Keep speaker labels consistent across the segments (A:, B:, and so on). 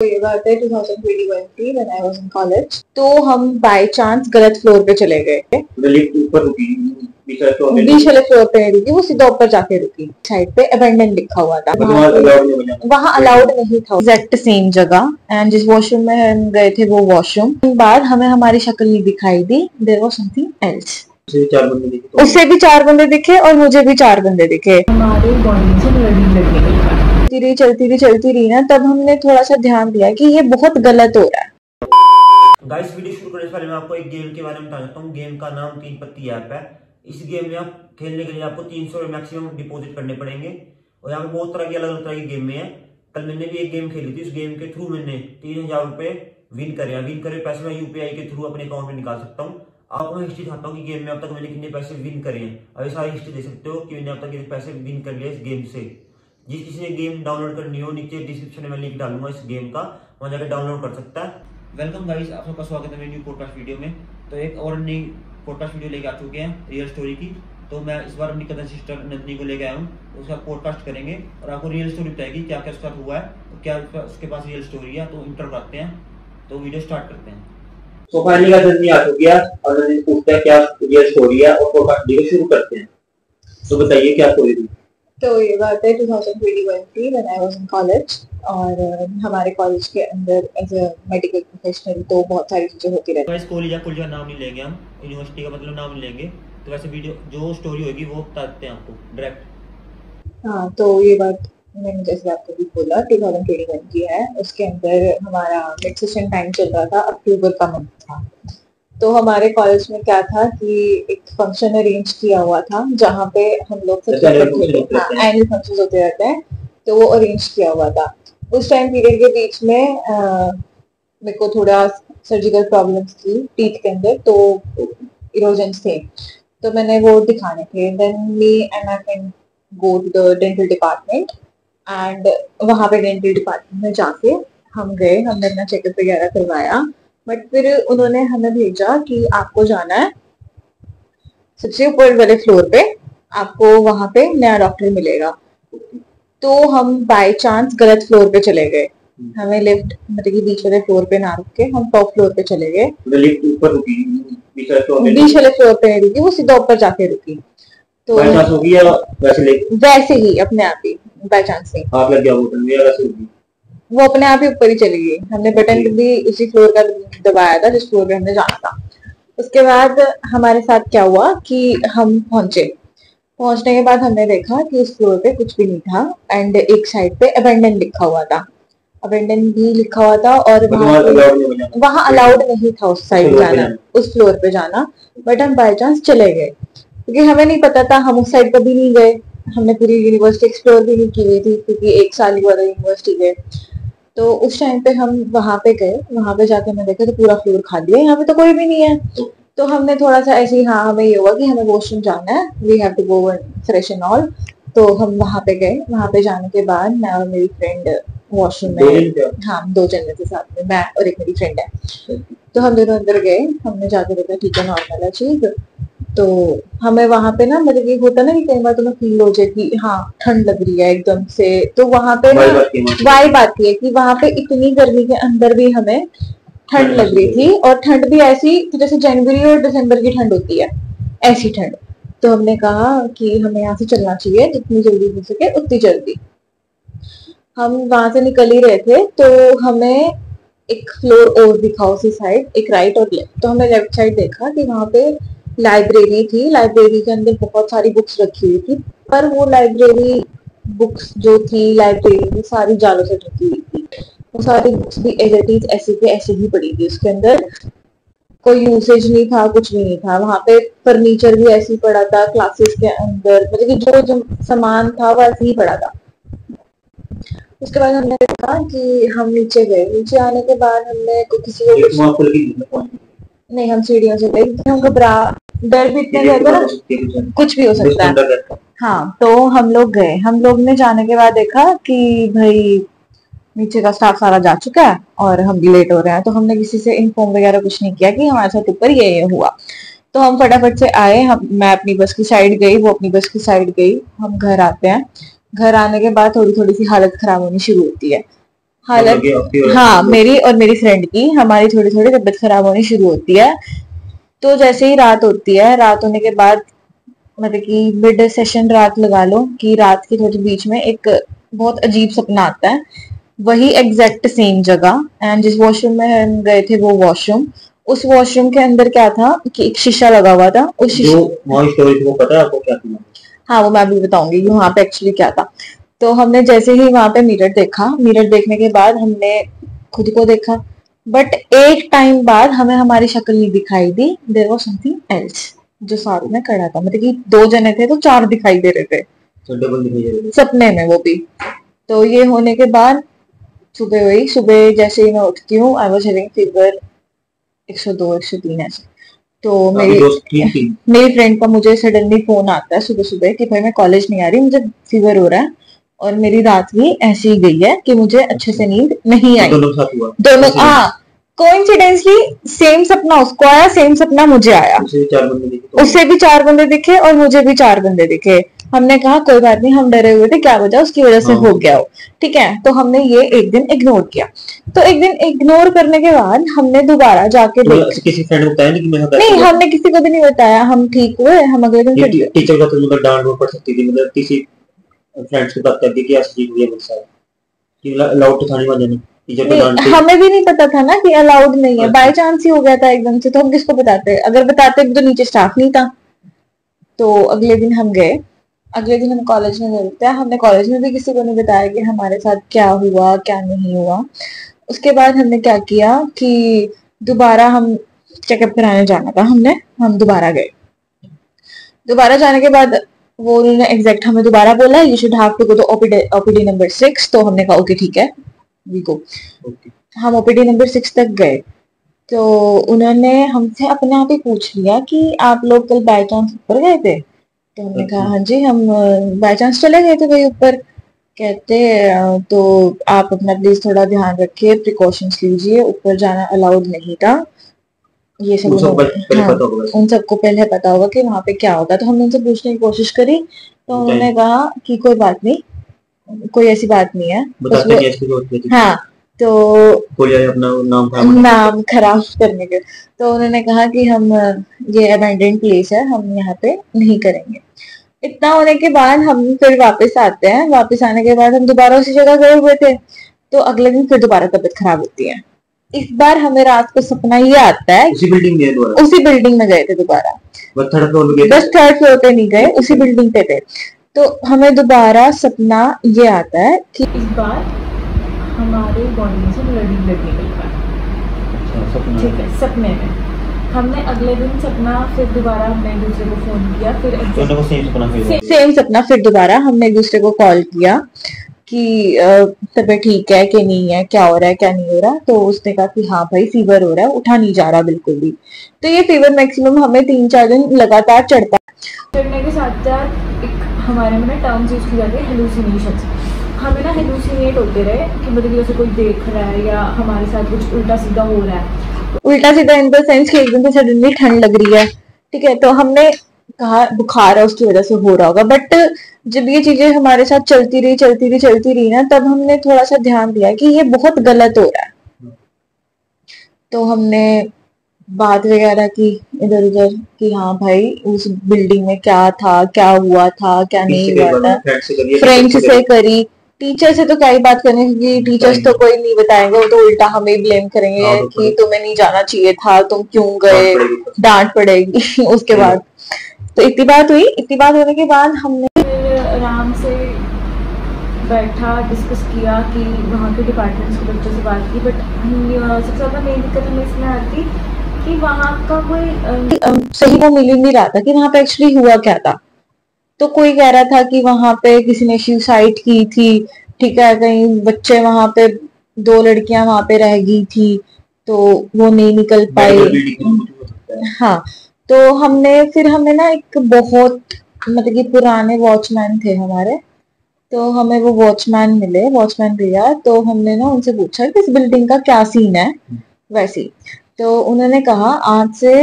A: ये बात है 2021 की when I was in college. तो हम बाय चांस गलत फ्लोर पे चले गए थे।
B: लिफ्ट ऊपर रुकी, बीच
A: वाले फ्लोर पे नहीं रुकी, वो सीधा ऊपर जाके रुकी। साइड पे अबेंडन लिखा हुआ था, वहाँ अलाउड नहीं था एग्जैक्ट सेम जगह। एंड जिस वॉशरूम में हम गए थे वो वॉशरूम बाद हमें हमारी शक्ल नहीं दिखाई दी, देयर वाज समथिंग एल्स। उससे भी 4 बंदे दिखे और मुझे भी 4 बंदे दिखे। हमारी बॉडी से चलती रही ना, तब हमने थोड़ा सा ध्यान दिया कि ये बहुत गलत हो रहा है।
B: गाइस, वीडियो शुरू करने से पहले मैं आपको एक गेम के बारे में बता देता हूँ। गेम का नाम 3 पत्ती ऐप है। इस गेम में आप खेलने के लिए आपको 300 मैक्सिमम डिपॉजिट करने पड़ेंगे और यहाँ पे बहुत तरह की अलग तरह की गेम में है। कल मैंने भी एक गेम खेली थी, उस गेम के थ्रू मैंने 3000 रुपए विन करे पैसे मैं यूपीआई के थ्रू अपने अकाउंट में निकाल सकता हूँ। आपको मैं हिस्ट्री दिखाता हूँ कि गेम में अब तक मैंने कितने पैसे विन करे हैं। अभी सारी हिस्ट्री देख सकते हो कि मैंने अब तक कितने पैसे विन कर लिए इस गेम से। जिस किसी ने गेम डाउनलोड करनी हो, नीचे डिस्क्रिप्शन में मैं लिंक डालूंगा इस गेम का, वहां जाकर डाउनलोड कर सकता है। वेलकम गाइस, आप सबका स्वागत है मेरी न्यू पॉडकास्ट वीडियो में। तो एक और नई पॉडकास्ट वीडियो लेके आ चुके हैं रियल स्टोरी की। तो मैं इस बार अपनी कजन सिस्टर नंदिनी को लेके आया हूँ, उसका पॉडकास्ट करेंगे और आपको रियल स्टोरी बताएगी क्या क्या उसके साथ हुआ है और क्या उसके पास रियल स्टोरी है। तो इंटर करते हैं, तो वीडियो स्टार्ट करते हैं। तो फाइनली का नंदिनी आ चुकी है और नंदिनी पूछता है क्या रियल स्टोरी है और पॉडकास्ट वीडियो शुरू करते हैं। तो बताइए क्या स्टोरी थी।
A: तो ये बात है 2021 की when I was in college. और हमारे कॉलेज के अंदर एज अ मेडिकल प्रोफेशनल तो बहुत सारी चीजें होती रहती हैं।
B: कॉलेज या कॉलेज का नाम नहीं लेंगे हम, यूनिवर्सिटी का मतलब नाम नहीं लेंगे। तो वैसे वीडियो जो स्टोरी होगी वो बताते हैं आपको डायरेक्ट।
A: हाँ, तो ये बात मैंने जैसे आपको भी बोला 2021 की है। उसके अंदर हमारा मिड सेशन टाइम चल रहा था, अक्टूबर का मंथ था। तो हमारे कॉलेज में क्या था कि एक फंक्शन अरेंज किया हुआ था जहाँ पे हम लोग एनुअल फंक्शन होते रहते हैं, तो वो अरेंज किया हुआ था। उस टाइम पीरियड के बीच में मेरे को थोड़ा सर्जिकल प्रॉब्लम्स थी टीथ के अंदर, तो इरोजन्स थे, तो मैंने वो दिखाने थे। Then me and my friend go to the dental department and वहाँ पे डेंटल डिपार्टमेंट में जाके हम गए, हमने अपना चेकअप वगैरह करवाया। बट फिर उन्होंने हमें भेजा कि आपको जाना है सबसे ऊपर वाले फ्लोर पे, आपको वहां पे नया डॉक्टर मिलेगा। तो हम बाय चांस गलत फ्लोर पे चले गए। हमें लिफ्ट मतलब कि बीच वाले फ्लोर पे ना रुक के हम टॉप फ्लोर पे चले गए।
B: लिफ्ट ऊपर रुकी, बीच
A: वाले फ्लोर पे नहीं रुकी, वो सीधा ऊपर जाके रुकी। तो वैसे ही अपने आप ही बाय चांस नहीं,
B: आप लग गया
A: वो अपने आप ही ऊपर ही चली गई। हमने बटन भी उसी फ्लोर का दबाया था जिस फ्लोर पे हमने जाना था। उसके बाद हमारे साथ क्या हुआ कि हम पहुंचने के बाद हमने देखा कि उस फ्लोर पे कुछ भी नहीं था एंड एक साइड पे अबेंडन लिखा हुआ था, अबेंडन भी लिखा हुआ था और वहाँ अलाउड नहीं था उस साइड जाना, उस फ्लोर पे जाना। बट हम बाय चांस चले गए क्योंकि हमें नहीं पता था, हम उस साइड कभी नहीं गए, हमने पूरी यूनिवर्सिटी एक्सप्लोर भी नहीं की हुई थी क्योंकि 1 साल ही हुआ था यूनिवर्सिटी गए। तो उस टाइम पे हम वहां पे गए, वहां पे जाके मैं देखा तो पूरा फ्लोर खाली है, यहाँ पे तो कोई भी नहीं है। तो हमने थोड़ा सा ऐसे ही, हाँ हमें ये हुआ कि हमें वॉशरूम जाना है, we have to go and fresh and all. तो हम वहां पे गए, वहां पे जाने के बाद मैं और मेरी फ्रेंड वॉशरूम में, हाँ 2 जन थे साथ में, मैं और एक मेरी फ्रेंड है। तो हम दोनों अंदर गए, हमने जाके देखा ठीक है नॉर्मल है चीज। तो हमें वहां पे ना मतलब ये होता ना कि कई बार तुम्हें फील हो जाए कि हाँ ठंड लग रही है एकदम से, तो वहां पे ना वाइब आती है कि वहां पे इतनी गर्मी के अंदर भी हमें ठंड लग रही थी। और ठंड भी ऐसी जैसे जनवरी और दिसंबर की ठंड होती है, ऐसी ठंड। तो हमने कहा कि हमें यहाँ से चलना चाहिए, जितनी जल्दी हो सके उतनी जल्दी। हम वहां से निकल ही रहे थे तो हमें एक फ्लोर और दिखा उसी साइड, एक राइट और लेफ्ट। तो हमने लेफ्ट साइड देखा कि वहां पे लाइब्रेरी थी, लाइब्रेरी के अंदर बहुत सारी बुक्स रखी हुई थी, पर वो लाइब्रेरी बुक्स जो थी लाइब्रेरी में सारी जालों से ढकी हुई थी। वो सारी बुक्स भी एज इट इज ऐसे के ऐसे ही पड़ी थी, उसके अंदर कोई यूसेज नहीं था, कुछ भी नहीं था। वहां पे फर्नीचर भी ऐसे ही पड़ा था, क्लासेस के अंदर मतलब कि जो सामान था वो ऐसे ही पड़ा था। उसके बाद हमने देखा कि हम नीचे गए, नीचे आने के बाद हमने किसी को नहीं, हम सीढ़ियों से गए, हम घबरा डर भी इतने गए ना, कुछ भी हो सकता है। हाँ, तो हम लोग गए, हम लोग ने जाने के बाद देखा कि भाई नीचे का स्टाफ सारा जा चुका है और हम भी लेट हो रहे हैं। तो हमने किसी से इन्फॉर्म वगैरह कुछ नहीं किया कि हमारे साथ ऊपर ये हुआ। तो हम फटाफट से आए, मैं अपनी बस की साइड गई, वो अपनी बस की साइड गई, हम घर आते हैं। घर आने के बाद थोड़ी थोड़ी सी हालत खराब होनी शुरू होती है। हालत, हाँ मेरी और मेरी फ्रेंड की, हमारी थोड़ी थोड़ी तबीयत खराब होनी शुरू होती है। तो जैसे ही रात होती है, रात होने के बाद मतलब कि मिड सेशन रात लगा लो, कि रात के थोड़ी बीच में एक बहुत अजीब सपना आता है, वही एग्जैक्ट सेम जगह। एंड जिस वॉशरूम में हम गए थे वो वॉशरूम, उस वॉशरूम के अंदर क्या था कि एक शीशा लगा हुआ था। उस शीशे
B: जो वहाँ स्टोरी वो पता है आपको क्या थी?
A: हाँ वो मैं अभी बताऊंगी कि वहां पे एक्चुअली क्या था। तो हमने जैसे ही वहां पे मिरर देखा, मिरर देखने के बाद हमने खुद को देखा, बट एक टाइम बाद हमें हमारी शक्ल नहीं दिखाई दी। देयर वाज समथिंग एल्स जो साथ में खड़ा था, मतलब कि 2 जने थे तो 4 दिखाई दे रहे थे
B: तो डबल दिखाई दे रहे थे
A: सपने में, वो भी। तो ये होने के बाद सुबह हुई, सुबह जैसे ही मैं उठती हूँ, आई वाज हैविंग फीवर 102 103 ऐसे। तो
B: आपकी दोस्त ठीक थी?
A: मेरी फ्रेंड का मुझे सडनली फोन आता है सुबह सुबह कि भाई मैं कॉलेज नहीं आ रही, मुझे फीवर हो रहा है और मेरी रात भी ऐसी ही गई है कि मुझे अच्छे से नींद नहीं आई।
B: दोनों साथ हुआ?
A: दोनों, हाँ कोइंसिडेंटली सेम सपना उसको आया, सेम सपना मुझे आया। उससे भी 4 बंदे दिखे और मुझे भी 4 बंदे दिखे। हमने कहा कोई बात नहीं, हम डरे हुए थे, क्या वजह उसकी वजह से हो गया हो, ठीक है। तो हमने ये एक दिन इग्नोर किया। तो एक दिन इग्नोर करने के बाद हमने दोबारा जाके देखा,
B: किसी फ्रेंड को बताया नहीं कि मेरा
A: नहीं हमने किसी को भी नहीं बताया, हम ठीक हुए, हम अगले दिन
B: टीचर का तो मतलब डांट पड़ सकती थी, मतलब किसी फ्रेंड्स को बात करके कि ऐसी चीज हुई है मेरे साथ, कि अलाउड तो था नहीं वजह टीचर को डांटते।
A: हमें भी नहीं पता था ना कि अलाउड नहीं है, बाय चांस ही हो गया था एकदम से, तो हम किसको बताते, अगर बताते तो नीचे स्टाफ नहीं था। तो अगले दिन हम गए, अगले दिन हम कॉलेज में मिलते हैं, हमने कॉलेज में भी किसी को नहीं बताया कि हमारे साथ क्या हुआ क्या नहीं हुआ। उसके बाद हमने क्या किया कि दोबारा हम चेकअप कराने जाना था, हम दोबारा गए। दोबारा जाने के बाद वो उन्होंने एग्जैक्ट हमें दोबारा बोला you should have to go to OPD number 6। तो हमने कहा ओके ठीक है वी गो। हम ओपीडी नंबर 6 तक गए। तो उन्होंने हमसे अपने आप ही पूछ लिया कि आप लोग कल बाय चांस ऊपर गए थे? तो हमने कहा हाँ जी हम बाय चांस चले गए थे भाई ऊपर। कहते तो आप अपना प्लीज थोड़ा ध्यान रखिए, प्रिकॉशंस लीजिए, ऊपर जाना अलाउड नहीं था। ये सब उन सबको पहले पता होगा कि वहां पे क्या होगा। तो हमने उनसे पूछने की कोशिश करी, तो उन्होंने कहा कि कोई बात नहीं, कोई ऐसी बात नहीं है। हाँ तो
B: अपना
A: नाम खराब करने के, तो उन्होंने कहा कि हम ये अबैंडन्ड प्लेस है, हम यहाँ पे नहीं करेंगे। इतना होने के बाद हम फिर वापस आते हैं, वापस आने के बाद हम दोबारा उसी जगह गए हुए थे। तो अगले दिन फिर दोबारा तबीयत खराब होती है। इस बार हमें रात को सपना ये आता है, उसी बिल्डिंग में गए थे दोबारा, बस थर्ड फ्लोर पे नहीं गए, उसी बिल्डिंग पे थे। तो हमें दोबारा सपना ये आता है कि इस बार हमारे बॉडी से ब्लड निकल रहा है, ठीक है, सपने में। हमने अगले दिन सपना फिर दोबारा हमने एक दूसरे को फोन किया, फिर सेम सपना फिर दोबारा हमने एक दूसरे को कॉल किया कि तबीयत ठीक है कि नहीं है, क्या हो रहा है क्या नहीं हो रहा। तो उसने कहा कि हाँ भाई फीवर हो रहा है, उठा नहीं जा रहा बिल्कुल भी। तो ये फीवर मैक्सिमम हमें 3-4 दिन लगातार चढ़ता है। चढ़ने के साथ साथ एक हमारे में टर्म्स यूज की जाती है हेलुसिनेशन। हमें ना हेलुसिनेट होते रहे कि मतलब जैसे कोई देख रहा है या हमारे साथ कुछ उल्टा सीधा हो रहा है। उल्टा सीधा इन द सेंस कि एकदम से सडनली ठंड लग रही है, ठीक है। तो हमने कहा बुखार है उसकी वजह से हो रहा होगा, बट जब ये चीजें हमारे साथ चलती रही ना, तब हमने थोड़ा सा ध्यान दिया कि ये बहुत गलत हो रहा है। तो हमने बात वगैरह की इधर उधर कि हाँ भाई उस बिल्डिंग में क्या था, क्या हुआ था, क्या नहीं हुआ था। फ्रेंड्स से करी, टीचर से तो क्या ही बात करनी, क्योंकि टीचर्स तो कोई नहीं बताएंगे, वो तो उल्टा हमें ब्लेम करेंगे कि तुम्हें नहीं जाना चाहिए था, तुम क्यों गए, डांट पड़ेगी उसके बाद। तो इतनी बात हुई, इतनी बात होने के बाद हमने आराम से बैठा, डिस्कस किया कि वहाँ के डिपार्टमेंट्स के बच्चों से बात की। बट सबसे ज़्यादा मेन दिक्कत हमें इसमें आती कि वहाँ का कोई सही वो मिल नहीं रहा था कि वहाँ पे एक्चुअली हुआ क्या था। तो कोई कह रहा था कि वहाँ पे किसी ने सुसाइड की थी, ठीक है, कहीं बच्चे वहाँ पे 2 लड़कियां वहाँ पे रह गई थी तो वो नहीं निकल पाई। हाँ तो हमने ना एक बहुत मतलब कि पुराने वॉचमैन थे हमारे, तो हमें वो वॉचमैन मिले, वॉचमैन भैया। तो हमने ना उनसे पूछा कि इस बिल्डिंग का क्या सीन है वैसे। तो उन्होंने कहा आज से,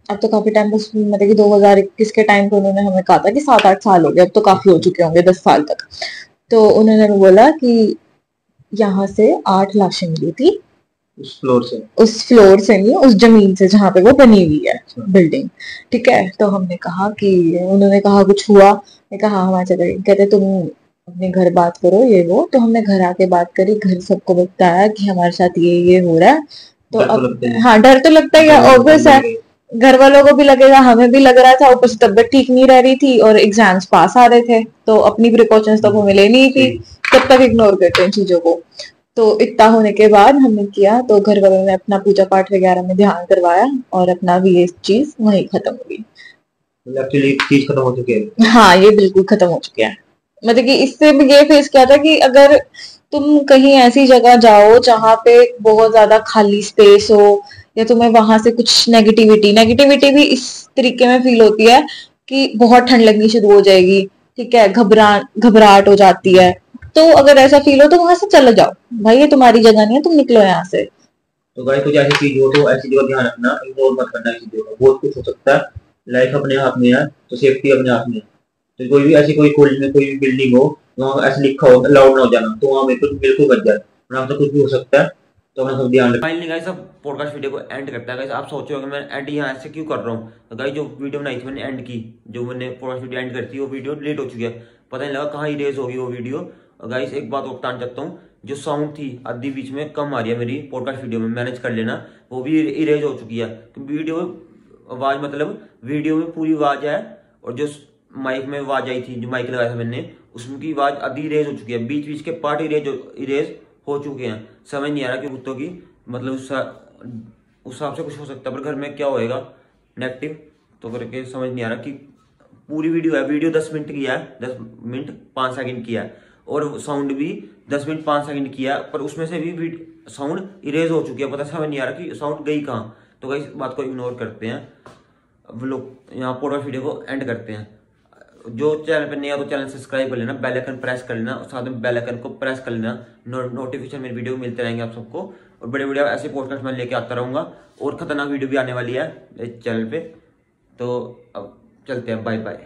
A: अब तो काफी टाइम मतलब कि 2021 के टाइम पे उन्होंने हमें कहा था कि 7-8 साल हो गए, अब तो काफी हो चुके होंगे 10 साल तक। तो उन्होंने बोला कि यहाँ से 8 लाशें मिली थी।
B: उस फ्लोर से
A: नहीं, उस जमीन से जहाँ पे वो बनी हुई है बिल्डिंग। ठीक है, तो हमने कहा कि उन्होंने कहा कुछ हुआ, मैं कहा हाँ वहां चले गए। कहते तुम अपने घर बात करो ये वो। तो हमने घर आके बात करी, घर सबको बताया कि हमारे साथ ये हो रहा है। तो अब हाँ डर तो लगता ही है, ऑब्वियस है, घर वालों को भी लगेगा, हमें भी लग रहा था। ऊपर से तबियत ठीक नहीं रह रही थी और एग्जाम्स पास आ रहे थे, तो अपनी प्रिकॉशंस तो हमें लेनी ही थी, तब तक इग्नोर करते हैं चीजों को। तो इतना होने के बाद हमने किया, तो घर वालों ने अपना पूजा पाठ वगैरह में ध्यान करवाया और अपना भी ये चीज वहीं खत्म हो गई। एक्चुअली चीज खत्म हो चुकी है। हाँ ये बिल्कुल खत्म हो चुकी है। मतलब कि इससे भी ये फेस किया था कि अगर तुम कहीं ऐसी जगह जाओ जहाँ पे बहुत ज्यादा खाली स्पेस हो, या तुम्हें वहां से कुछ नेगेटिविटी भी इस तरीके में फील होती है कि बहुत ठंड लगनी शुरू हो जाएगी, ठीक है, घबराहट हो जाती है। तो अगर ऐसा फील हो तो वहां से चले जाओ भाई, ये तुम्हारी जगह नहीं है, तुम निकलो यहाँ से। तो गाइस कुछ ऐसी चीज हो तो ऐसी जगह ध्यान रखना, इग्नोर मत करना ऐसी जगह, बहुत कुछ हो सकता है, लाइफ अपने हाथ में है, तो सेफ्टी अपने हाथ में है। तो कोई भी ऐसी कोई कॉलेज में कोई भी बिल्डिंग हो वहाँ ऐसे लिखा हो अलाउड ना हो जाना, तो वहाँ बिल्कुल बच जाए, वहाँ तो कुछ भी हो सकता है, तो अपना सब ध्यान रखें। फाइनली गाइस अब पॉडकास्ट वीडियो को एंड करता है। गाइस आप सोचो कि मैं एंड यहाँ से क्यों कर रहा हूँ, तो गाइस जो वीडियो बनाई थी मैंने एंड की, जो मैंने पॉडकास्ट वीडियो एंड करती वो वीडियो डिलीट हो चुकी है, पता नहीं लगा कहाँ इरेज होगी वो वीडियो। गाइस एक बात और बताना चाहता हूँ, जो साउंड थी आधी बीच में कम आ रही है मेरी पॉडकास्ट वीडियो में, मैनेज कर लेना, वो भी इरेज हो चुकी है। तो वीडियो आवाज मतलब वीडियो में पूरी आवाज है, और जो माइक में आवाज आई थी, जो माइक लगाया था मैंने, उसमें की आवाज आधी इरेज हो चुकी है, बीच बीच के पार्ट इरेज हो चुके हैं। समझ नहीं आ रहा कि कुत्तों की मतलब उस हिसाब से कुछ हो सकता है, पर घर में क्या होएगा नेगेटिव, तो करके समझ नहीं आ रहा कि पूरी वीडियो है, वीडियो 10 मिनट की है, 10 मिनट 5 सेकंड की है, और साउंड भी 10 मिनट 5 सेकंड की है, पर उसमें से भी साउंड इरेज हो चुकी है, पता समझ नहीं आ रहा कि साउंड गई कहाँ। तो गाइस बात को इग्नोर करते हैं, अब लोग यहाँ पॉडकास्ट वीडियो को एंड करते हैं। जो चैनल पर नहीं है तो चैनल सब्सक्राइब कर लेना, बेल आइकन प्रेस कर लेना, और साथ में बेल आइकन को प्रेस कर लेना, नोटिफिकेशन मेरे वीडियो मिलते रहेंगे आप सबको, और बड़े बड़े ऐसे पॉडकास्ट मैं लेके आता रहूंगा, और खतरनाक वीडियो भी आने वाली है इस चैनल पे। तो अब चलते हैं, बाय बाय।